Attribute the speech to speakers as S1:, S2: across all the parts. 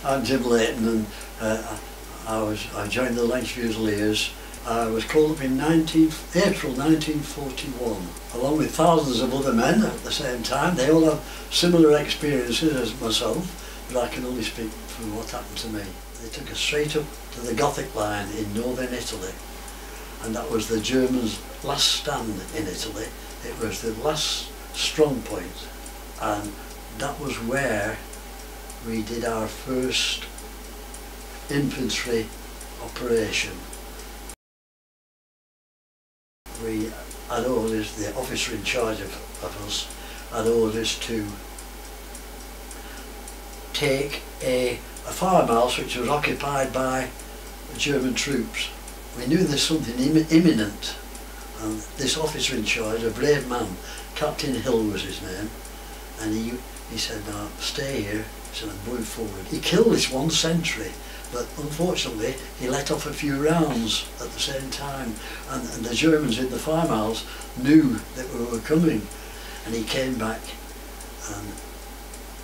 S1: I'm Jim Layton, and I joined the Leinster Fusiliers. I was called up in April 1941, along with thousands of other men at the same time. They all have similar experiences as myself, but I can only speak for what happened to me. They took us straight up to the Gothic line in northern Italy, and that was the Germans' last stand in Italy. It was the last strong point, and that was where we did our first infantry operation. We had orders, the officer in charge of us had orders to take a farmhouse which was occupied by German troops. We knew there's something imminent, and this officer in charge, a brave man, Captain Hill was his name, and he said, "No, stay here." He said, "I'm going forward." He killed this one sentry, but unfortunately he let off a few rounds at the same time, and the Germans in the farmhouse knew that we were coming, and he came back, and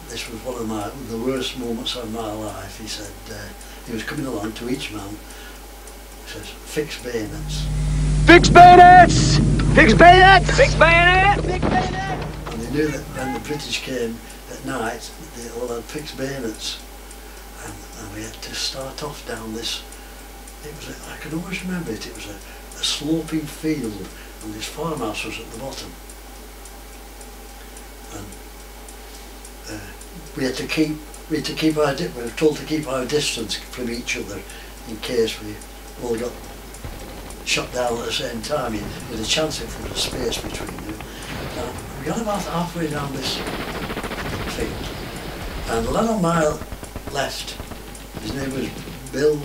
S1: this was one of the worst moments of my life. He said, he was coming along to each man, he says, "Fix bayonets."
S2: Fix bayonets! Fix bayonets! Fix bayonet! Fix bayonet!
S1: And they knew that when the British came at night, they all had fixed bayonets. And we had to start off down this, I can always remember it, it was a sloping field, and this farmhouse was at the bottom. And we were told to keep our distance from each other in case we all got shot down at the same time, with a chance if there was space between you. Now, we got about halfway down this field, and a lad on my left, his name was Bill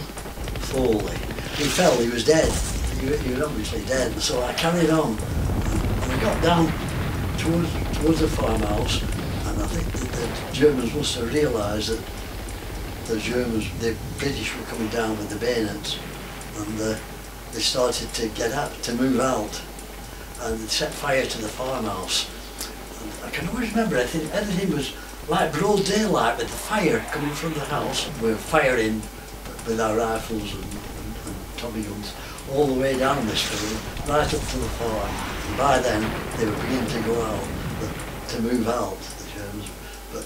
S1: Foley. He fell, he was dead. He was obviously dead, so I carried on. And we got down towards the farmhouse, and I think that the Germans must have realised that the British were coming down with the bayonets, and they started to move out, and they set fire to the farmhouse. And I can always remember everything was like broad daylight with the fire coming from the house. We were firing with our rifles and Tommy guns all the way down this field, right up to the farm. And by then they were beginning to go out, to move out, the Germans. But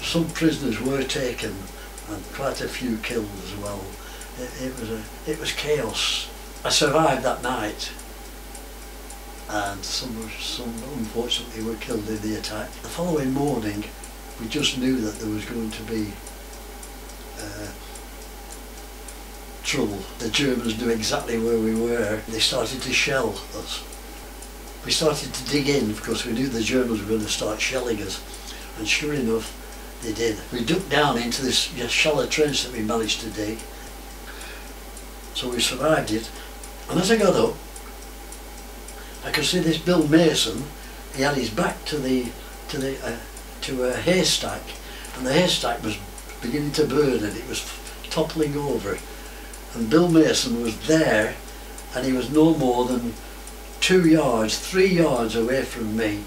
S1: some prisoners were taken, and quite a few killed as well. It was chaos. I survived that night, and some unfortunately were killed in the attack. The following morning, we just knew that there was going to be trouble. The Germans knew exactly where we were. They started to shell us. We started to dig in because we knew the Germans were going to start shelling us, and sure enough they did. We ducked down into this shallow trench that we managed to dig, so we survived it. And as I got up, I could see this Bill Mason. He had his back to a haystack, and the haystack was beginning to burn, and it was toppling over. And Bill Mason was there, and he was no more than 3 yards away from me.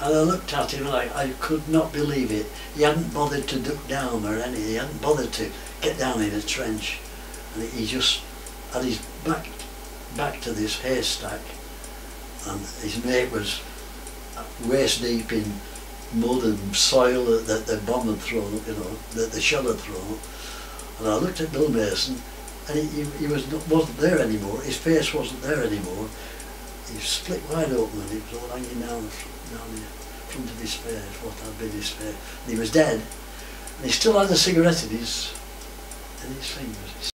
S1: And I looked at him and I could not believe it. He hadn't bothered to duck down or anything. He hadn't bothered to get down in a trench, and he just had his back to this haystack, and his mate was waist deep in mud and soil that the bomb had thrown up, that the shell had thrown up. And I looked at Bill Mason, and he wasn't there anymore. His face wasn't there anymore. He was split wide open, and it was all hanging down the front of his face, what had been his face. And he was dead, and he still had a cigarette in his fingers.